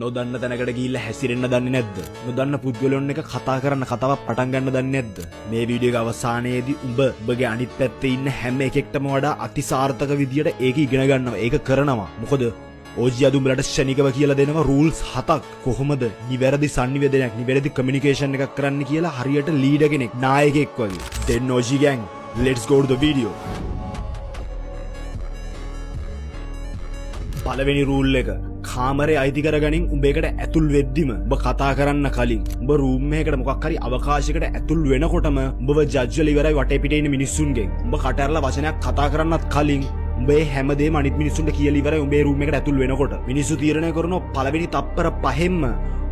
නොදන්න තැනකට ගිහිල්ලා හැසිරෙන්න දන්නේ නැද්ද? නොදන්න පුද්ගලයන් එක කතා කරන්න කතාවක් පටන් ගන්න දන්නේ නැද්ද? මේ වීඩියෝ එක අවසානයේදී ඔබගේ අනිත් පැත්තේ ඉන්න හැම එකෙක්ටම වඩා අතිසාර්ථක විදියට ඒක ඉගෙන ගන්නවා. ඒක කරනවා. මොකද ඕජියාද උඹලට ශනිකව කියලා දෙනවා රූල්ස් 7ක්. කොහොමද නිවැරදි සංනිවේදනයක්, නිවැරදි කමියුනිකේෂන් එකක් කරන්න කියලා හරියට ලීඩර් කෙනෙක්, නායකයෙක් වගේ. Then OG gang, let's go to the video. පළවෙනි රූල් එක කාමරේ අයිති කරගනින් උඹේකට ඇතුල් වෙද්දිම උඹ කතා කරන්න කලින් උඹ රූම් එකකට මොකක් හරි අවකාශයකට ඇතුල් වෙනකොටම උඹව ජජ් වෙලා ඉවරයි වටේ පිටේ ඉන්න මිනිස්සුන්ගෙන්. උඹ කට ඇරලා වචනයක් කතා කරන්නත් කලින් උඹේ හැමදේම අනිත් මිනිස්සුන්ට කියලා ඉවරයි උඹේ රූම් එකට ඇතුල් වෙනකොට. මිනිස්සු තීරණය කරනවා පළවෙනි තප්පර 5ෙම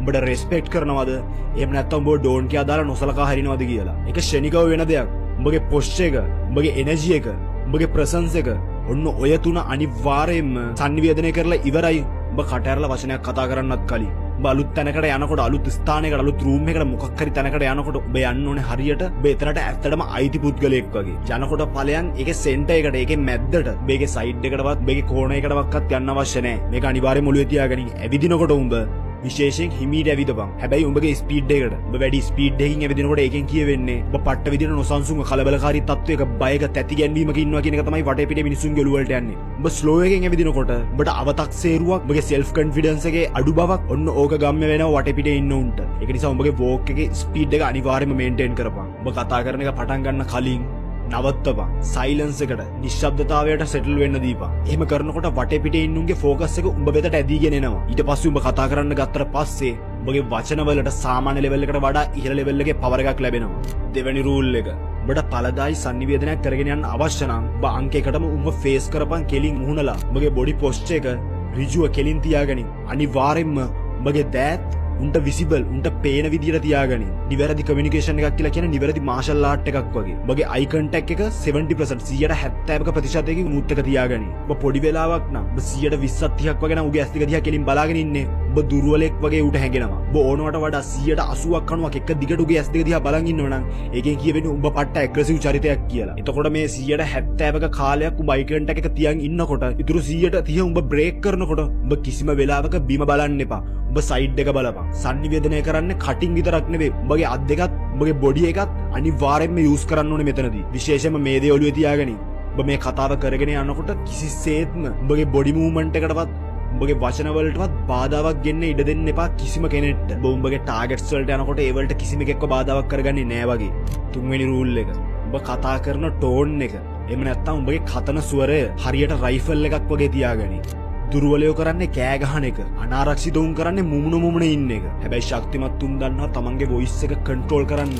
උඹට රෙස්පෙක්ට් කරනවද? එහෙම නැත්නම් උඹව ඩෝන් කියලා දාලා නොසලකා හරිනවද කියලා. ඒක ශනිකව වෙන දෙයක්. උඹගේ පොස්ච් එක, උඹගේ එනර්ජි එක, උඹගේ ප්‍රසන්ස් එක ඔන්න ඔය තුන අනිවාර්යයෙන්ම සංනිවේදනය කරලා ඉවරයි උඹ කට ඇරලා වචනයක් කතා කරන්නත් කලින්. උඹ අලුත් තැනකට යනකොට, අලුත් ස්ථානයකට, අලුත් රූම් එකකට මොකක් හරි තැනකට යනකොට උඹ යන්න ඕනේ හරියට උඹ එතනට ඇත්තටම අයිති පුද්ගලයෙක් වගේ. යනකොට ඵලයන් ඒකේ සෙන්ටර් එකට, ඒකේ මැද්දට, උඹගේ සයිඩ් එකටවත්, උඹගේ කෝණයකටවත් යන්න අවශ්‍ය නැහැ. මේක අනිවාර්යයෙන්ම ඔළුවේ තියාගනින්. ඇවිදිනකොට උඹ විශේෂයෙන් හිමීට ඇවිදපන්. හැබැයි උඹගේ ස්පීඩ් එකට උඹ වැඩි ස්පීඩ් එකකින් ඇවිදිනකොට ඒකෙන් කියවෙන්නේ උඹ පට්ට විදිහට නොසන්සුන්ව කලබලකාරී තත්වයක බයක තැති ගැන්වීමක ඉන්නවා කියන එක තමයි වටේ පිටේ මිනිස්සුන්ගේ ඔළුව වලට යන්නේ. උඹ ස්ලෝ එකෙන් ඇවිදිනකොට උඹට අවතක්සේරුවක්, උඹගේ සෙල්ෆ් කොන්ෆිඩන්ස් එකේ අඩු බවක් ඔන්න ඕක ගම්ම වෙනවා වටේ පිටේ ඉන්න උන්ට. ඒක නිසා උඹගේ වෝක් එකේ ස්පීඩ් එක අනිවාර්යයෙන්ම මේන්ටේන් කරපන්. උඹ කතා කරන එක පටන් ගන්න කලින් නවත්තපන්. සයිලන්ස් එකට, නිශ්ශබ්දතාවයට සෙටල් වෙන්න දීපන්. එහෙම කරනකොට වටේ පිටේ ඉන්නුන්ගේ ෆෝකස් එක උඹ වෙතට ඇදීගෙන එනවා. ඊට පස්සේ උඹ කතා කරන්න ගත්තට පස්සේ උඹගේ වචන වලට සාමාන්‍ය ලෙවල් එකට වඩා ඉහළ ලෙවල් එකේ පවර් එකක් ලැබෙනවා. දෙවෙනි රූල් එක උඹට පළදායි සංනිවේදනයක් කරගෙන යන්න අවශ්‍ය නම් උඹ අංක එකටම උඹ ෆේස් කරපන් කෙලින් මුහුණලා. උඹගේ බොඩි පොස්ච් එක ඍජුව කෙලින් තියාගනින්. අනිවාර්යෙන්ම උඹගේ දෑත් උන්ට විසිබල්, උන්ට පේන විදියට තියාගනින්. නිවැරදි කමියුනිකේෂන් එකක් කියලා කියන්නේ නිවැරදි මාෂල් ආර්ට් එකක් වගේ. ඔබගේ අයි කන්ටැක්ට් එක 70% 170ක ප්‍රතිශතයකින් උත් එක තියාගනින්. ඔබ පොඩි වෙලාවක් නම් ඔබ 120ක් 30ක් වගේ නම් උගේ ඇස් දෙක දිහා කෙලින් බලාගෙන ඉන්නේ. ඔබ දුර්වලෙක් වගේ උට හැංගෙනවා. ඔබ ඕනවට වඩා 180ක් 90ක් එක දිගට උගේ ඇස් දෙක දිහා බලන් ඉන්නව නම් ඒකෙන් කියවෙන්නේ උඹ පට්ට ඇග්‍රසිව් චරිතයක් කියලා. එතකොට මේ 170ක කාලයක් උඹ අයි කන්ටැක්ට් එක තියන් ඉන්නකොට ඉතුරු 130 උඹ බ්‍රේක් කරනකොට උඹ කිසිම වෙලාවක බිම බලන්න එපා. උඹ සයිඩ් එක බලපන්. සංනිවේදනය කරන්නේ කටින් විතරක් නෙවෙයි. උඹගේ අත් දෙකත්, උඹගේ බොඩි එකත් අනිවාර්යයෙන්ම යූස් කරන්න ඕනේ මෙතනදී. විශේෂයෙන්ම මේ දේ ඔළුවේ තියාගනින්. උඹ මේ කතාව කරගෙන යනකොට කිසිසේත්ම උඹගේ බොඩි මූව්මන්ට් එකටවත්, උඹගේ වචන වලටවත් බාධාවක් ගෙන්න ඉඩ දෙන්න එපා කිසිම කෙනෙක්ට. උඹ උඹගේ ටාගට්ස් වලට යනකොට ඒ වලට කිසිම එකෙක්ව බාධාවක් කරගන්නේ නෑ වගේ. තුන්වෙනි රූල් එක. උඹ කතා කරන ටෝන් එක, එහෙම නැත්නම් උඹගේ කතන ස්වරය හරියට රයිෆල් එකක් වගේ තියාගනින්. දුර්වලයෝ කරන්නේ කෑ ගහන එක, අනාරක්ෂිත උන් කරන්නේ මුමුණ ඉන්න එක. හැබැයි ශක්තිමත් උන් දන්නවා තමන්ගේ වොයිස් එක කන්ට්‍රෝල් කරන්න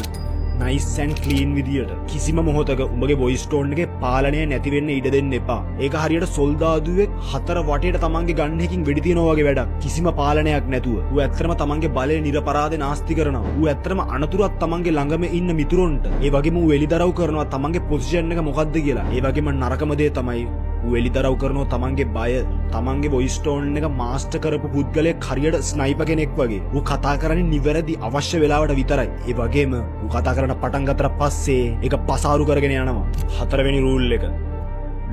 නයිස් ඇන්ඩ් ක්ලීන් විදියට. කිසිම මොහොතක උඹගේ වොයිස් ටෝන් එකේ පාලනය නැති වෙන්න ඉඩ දෙන්න එපා. ඒක හරියට සොල්දාදුවෙක් හතර වටේට තමන්ගේ ගන් එකකින් වෙඩි තියනවා වගේ වැඩක්. කිසිම පාලනයක් නැතුව. ඌ ඇත්තටම තමන්ගේ බලය නිර්පරාදේ නාස්ති කරනවා. ඌ ඇත්තටම අනතුරක් තමන්ගේ ළඟම ඉන්න මිතුරොන්ට. ඒ වගේම ඌ එලිදරව් කරනවා තමන්ගේ පොසිෂන් එක මොකද්ද කියලා. ඒ වගේම නරකම දේ තමයි ඌ එලිදරව් කරනවා තමන්ගේ බය, තමන්ගේ වොයිස් ටෝන් එක මාස්ටර් කරපු පුද්ගලයෙක් හරියට ස්නයිපර් කෙනෙක් වගේ. ඌ කතා කරන්නේ නිවැරදි අවශ්‍ය වෙලාවට විතරයි. ඒ වගේම ඌ කතා කරන පටන් ගත්තට පස්සේ ඒක පසාරු කරගෙන යනවා. හතරවෙනි රූල් එක.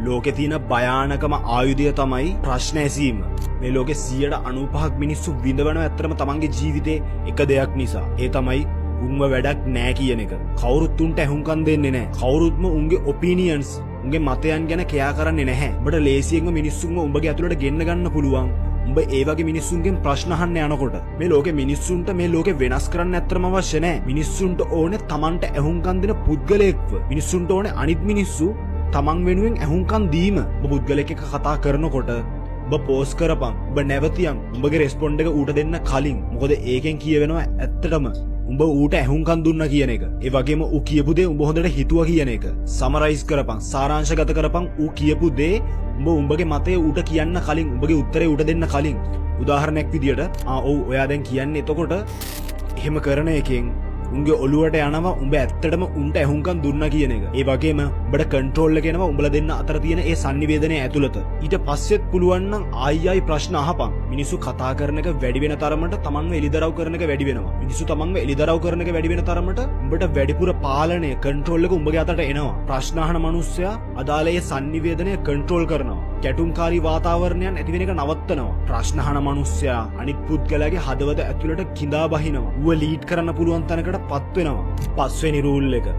ලෝකේ තියෙන භයානකම ආයුධය තමයි ප්‍රශ්න ඇසීම. මේ ලෝකේ 95% මිනිස්සු විඳවනවා ඇත්තටම තමන්ගේ ජීවිතේ එක දෙයක් නිසා. ඒ තමයි උන්ව වැඩක් නෑ කියන එක. කවුරුත් උන්ට ඇහුම්කන් දෙන්නේ නෑ. කවුරුත්ම උන්ගේ ඔපිනියන්ස්, උන්ගේ මතයන් ගැන කෙයා කරන්නේ නැහැ. උඹට ලේසියෙන්ම මිනිස්සුන්ව උඹගේ ඇතුළට ගෙන්න ගන්න පුළුවන්. උඹ ඒ වගේ මිනිස්සුන්ගෙන් ප්‍රශ්න අහන්න යනකොට මේ ලෝකේ මිනිස්සුන්ට මේ ලෝකේ වෙනස් කරන්න ඇත්තටම අවශ්‍ය නැහැ. මිනිස්සුන්ට ඕනේ තමන්ට ඇහුම්කන් දෙන පුද්ගලයෙක්ව. මිනිස්සුන්ට ඕනේ අනිත් මිනිස්සු තමන් වෙනුවෙන් ඇහුම්කන් දීම. ඔබ පුද්ගලයෙක් එක්ක කතා කරනකොට ඔබ පෝස් කරපන්. ඔබ නැවතියන්. උඹගේ රෙස්පොන්ඩ් එක ඌට දෙන්න කලින්. මොකද ඒකෙන් කියවෙනවා ඇත්තටම උඹ ඌට ඇහුම්කන් දුන්නා කියන එක. ඒ වගේම ඌ කියපු දේ උඹ හොඳට හිතුවා කියන එක. සමරයිස් කරපන්, සාරාංශගත කරපන්. ඌ කියපු දේ උඹ උඹගේ මතය ඌට කියන්න කලින්, උඹගේ උත්තරේ ඌට දෙන්න කලින්. උදාහරණයක් විදියට ඔව් ඔයා දැන් කියන්නේ එතකොට එහෙම කරන එකෙන් උන්ගේ ඔළුවට යනවා උඹ ඇත්තටම උන්ට ඇහුම්කන් දුන්නා කියන එක. ඒ වගේම උඹට කන්ට්‍රෝල් එක එනවා උඹලා දෙන්න අතර තියෙන ඒ සංනිවේදනය ඇතුළත. ඊට පස්සෙත් පුළුවන් නම් ආයි ප්‍රශ්න අහපන්. මිනිස්සු කතා කරන එක වැඩි වෙන තරමට තමන්ව එලිදරව් කරන එක වැඩි වෙනවා. මිනිස්සු තමන්ව එලිදරව් කරන එක වැඩි වෙන තරමට උඹට වැඩිපුර පාලනය, කන්ට්‍රෝල් එක උඹගේ අතට එනවා. ප්‍රශ්න අහන මිනිස්සයා අදාළ ඒ සංනිවේදනය කන්ට්‍රෝල් කරනවා. ගැටුම්කාරී වාතාවරණයන් ඇති වෙන එක නවත්තනවා. ප්‍රශ්න අහන මිනිස්සයා අනිත් පුද්ගලයාගේ හදවත ඇතුළට කිඳා බහිනවා. ඌව ලීඩ් කරන්න පුළුවන් තැනකට පත් වෙනවා. පස්වෙනි රූල් එක.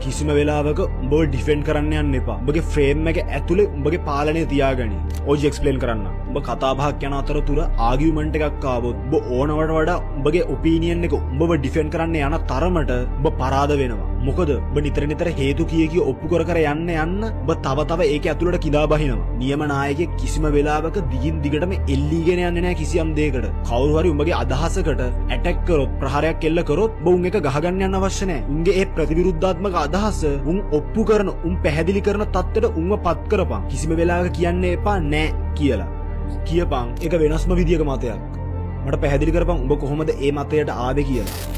කිසිම වෙලාවක උඹව ඩිෆෙන්ඩ් කරන්න යන්න එපා. උඹගේ ෆ්‍රේම් එක ඇතුලේ උඹගේ පාලනය තියාගනි. ඔජි එක්ස්ප්ලেইন කරන්න. උඹ කතා බහක් යන අතරතුර ආගියුමන්ට් එකක් ආවොත් උඹ ඕනවට වඩා උඹගේ ඔපිනියන් එක උඹව ඩිෆෙන්ඩ් කරන්න යන තරමට උඹ පරාද වෙනවා. මොකද උඹ නිතර නිතර හේතු කිය ඔප්පු කර යන්න උඹ තව ඒක ඇතුළට කිඳා බහිනවා. නියම නායකයෙක් කිසිම වෙලාවක දිගින් දිගටම එල්ලීගෙන යන්නේ නැහැ කිසියම් දෙයකට. කවුරු හරි උඹගේ අදහසකට ඇටැක් කරොත් ප්‍රහාරයක් එල්ල කරොත් උඹ උන් එක ගහගන්න යන්න අවශ්‍ය නැහැ. උන්ගේ ඒ ප්‍රතිවිරුද්ධාත්මක අදහස උන් ඔප්පු කරන උන් පැහැදිලි කරන තත්ත්වයට උන්ව පත් කරපන්. කිසිම වෙලාවක කියන්න එපා නෑ කියලා. කියපන් ඒක වෙනස්ම විදියක මතයක්. මට පැහැදිලි කරපන් උඹ කොහොමද ඒ මතයට ආවේ කියලා.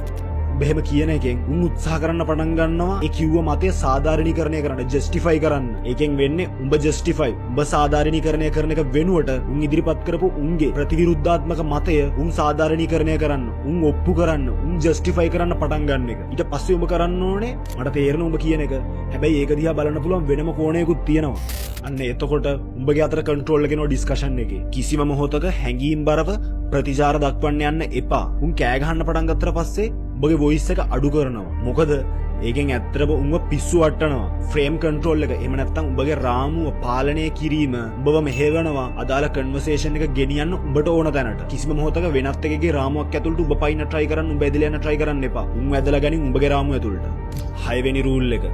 බෙහෙම කියන එකෙන් උන් උත්සාහ කරන්න පටන් ගන්නවා ඒ කිව්ව මතය සාධාරණීකරණය කරන්න, ජස්ටිෆයි කරන්න. ඒකෙන් වෙන්නේ උඹ ජස්ටිෆයි උඹ සාධාරණීකරණය කරන එක වෙනුවට උන් ඉදිරිපත් කරපු උන්ගේ ප්‍රතිවිරුද්ධාත්මක මතය උන් සාධාරණීකරණය කරන්න, උන් ඔප්පු කරන්න, උන් ජස්ටිෆයි කරන්න පටන් ගන්න එක. ඊට පස්සේ උඹ කරන්න ඕනේ මට තේරෙන උඹ කියන එක. හැබැයි ඒක දිහා බලන්න පුළුවන් වෙනම කෝණයකුත් තියෙනවා. අන්න එතකොට උඹගේ අතර කන්ට්‍රෝල් එකේනෝ ඩිස්කෂන් එකේ. කිසිම මොහොතක හැංගීම්බරව ප්‍රතිචාර දක්වන්න යන්න එපා. උන් කෑ ගහන්න පටන් ගත්තට පස්සේ උඹගේ වොයිස් එක අඩු කරනවා. මොකද ඒකෙන් ඇත්තටම උඹ පිස්සු වට්ටනවා. ෆ්‍රේම් කන්ට්‍රෝල් එක එහෙම නැත්නම් උඹගේ රාමුව පාලනය කිරීම උඹව මෙහෙවනවා අදාළ කන්වර්සේෂන් එක ගෙනියන්න උඹට ඕන තැනට. කිසිම මොහොතක වෙනත් එකකගේ රාමුවක් ඇතුළට උඹ පයින්න try කරන්න, උඹ ඇදලා යන්න try කරන්න එපා. උන් ඇදලා ගනින් උඹගේ රාමුව ඇතුළට. 6 වෙනි රූල් එක.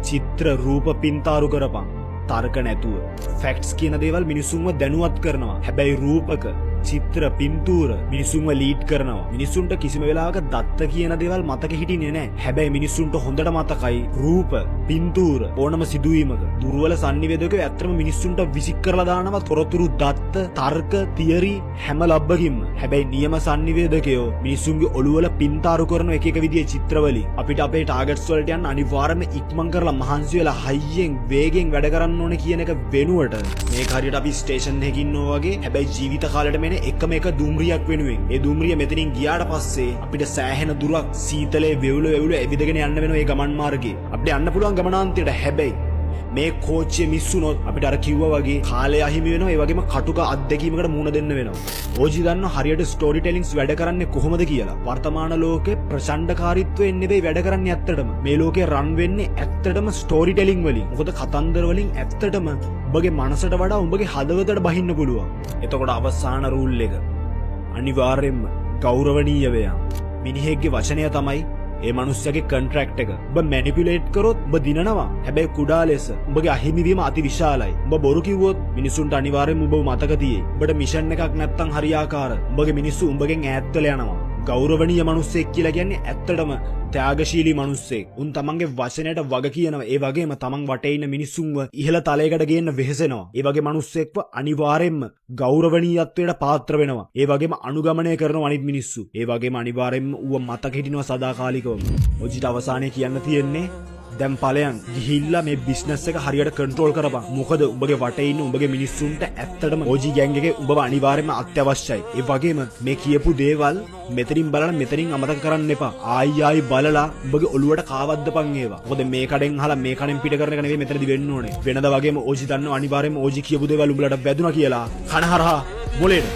චිත්‍ර රූප පින්තාරු කරපන්. තර්ක නැතුව. ෆැක්ට්ස් කියන දේවල් මිනිසුන්ව දැනුවත් කරනවා. හැබැයි රූපක චිත්‍ර පින්තූර මිනිසුන්ව ලීඩ් කරනවා. මිනිසුන්ට කිසිම වෙලාවක දත්ත කියන දේවල් මතක හිටින්නේ නැහැ. හැබැයි මිනිසුන්ට හොඳට මතකයි රූප, පින්තූර ඕනම සිදුවීමක. දුර්වල sannivedakayෝ ඇත්තම මිනිසුන්ට විසික් කරලා දානවා තොරතුරු, දත්ත, තර්ක, තියරි හැම ලබ්බකින්ම. හැබැයි නියම sannivedakayෝ මිනිසුන්ගේ ඔළුවල පින්තාරු කරන එක විදිහේ චිත්‍රවලින් අපිට අපේ ටාගට්ස් වලට යන්න අනිවාර්යයෙන්ම ඉක්මන් කරලා මහන්සි වෙලා හයියෙන් වේගෙන් වැඩ කරන්න ඕනේ කියන එක වෙනුවට මේක හරියට අපි ස්ටේෂන් එකකින් ඉන්නවා වගේ හැබැයි ජීවිත කාලෙට එකම එක දුම්රියක් වෙනුවෙන් ඒ දුම්රිය මෙතනින් ගියාට පස්සේ අපිට සෑහෙන දුරක් සීතලේ වෙවුල ඇවිදගෙන යන්න වෙනවා ඒ ගමන් මාර්ගේ. අපිට යන්න පුළුවන් ගමනාන්තයට. හැබැයි මේ කෝච්චිය මිස් වුණොත් අපිට අර කිව්වා වගේ කාලය අහිමි වෙනවා. ඒ වගේම කටුක අත්දැකීමකට මුහුණ දෙන්න වෙනවා. ඕජි දන්නවා හරියට ස්ටෝරි ටෙලින්ග්ස් වැඩ කරන්නේ කොහොමද කියලා. වර්තමාන ලෝකේ ප්‍රචණ්ඩකාරීත්වයෙන් නෙවෙයි වැඩ කරන්නේ ඇත්තටම. මේ ලෝකේ රන් වෙන්නේ ඇත්තටම ස්ටෝරි ටෙලිං වලින්. මොකද කතන්දර වලින් ඇත්තටම උඹගේ මනසට වඩා උඹගේ හදවතට බහින්න පුළුවන්. එතකොට අවසාන රූල් එක අනිවාර්යෙන්ම ගෞරවණීය වේයන්. මිනිහෙක්ගේ වචනය තමයි ඒ මනුස්සයාගේ කොන්ට්‍රැක්ට් එක. ඔබ මැනිපියුලේට් කරොත් ඔබ දිනනවා. හැබැයි කුඩා ලෙස. ඔබගේ අහිමිවීම අති විශාලයි. ඔබ බොරු කිව්වොත් මිනිසුන්ට අනිවාර්යෙන්ම ඔබව මතක තියෙයි. ඔබට මිෂන් එකක් නැත්තම් හරියාකාර. ඔබගේ මිනිස්සු උඹගෙන් ඈත් වෙලා යනවා. ගෞරවණීය මනුස්සයෙක් කියලා කියන්නේ ඇත්තටම ත්‍යාගශීලී මනුස්සයෙක්. උන් තමන්ගේ වචනයට වග කියනවා. ඒ වගේම තමන් වටේ ඉන්න මිනිස්සුන්ව ඉහළ තලයකට ගේන්න වෙහෙසෙනවා. ඒ වගේ මනුස්සයෙක්ව අනිවාර්යෙන්ම ගෞරවණීයත්වයට පාත්‍ර වෙනවා. ඒ වගේම අනුගමනය කරනවා අනිත් මිනිස්සු. ඒ වගේම අනිවාර්යෙන්ම ඌව මතක හිටිනවා සදාකාලිකවම. ඔජිට අවසානයේ කියන්න තියෙන්නේ දැන් ඵලයන් ගිහිල්ලා මේ බිස්නස් එක හරියට කන්ට්‍රෝල් කරපන්. මොකද උඹගේ වටේ ඉන්න උඹගේ මිනිස්සුන්ට ඇත්තටම OG ගෑන්ග් එකේ උඹව අනිවාර්යයෙන්ම අත්‍යවශ්‍යයි. ඒ වගේම මේ කියපු දේවල් මෙතනින් බලලා මෙතනින් අමතක කරන්න එපා. ආයි බලලා උඹගේ ඔළුවට කාවද්දපන් ඒවා. මොකද මේ කඩෙන් අහලා මේ කඩෙන් පිට කරන එක නෙවෙයි මෙතනදි වෙන්න ඕනේ. වෙනද වගේම OG දන්නවා අනිවාර්යයෙන්ම OG කියපු දේවල් උඹලට වැදුනා කියලා කනහරහා මොලේට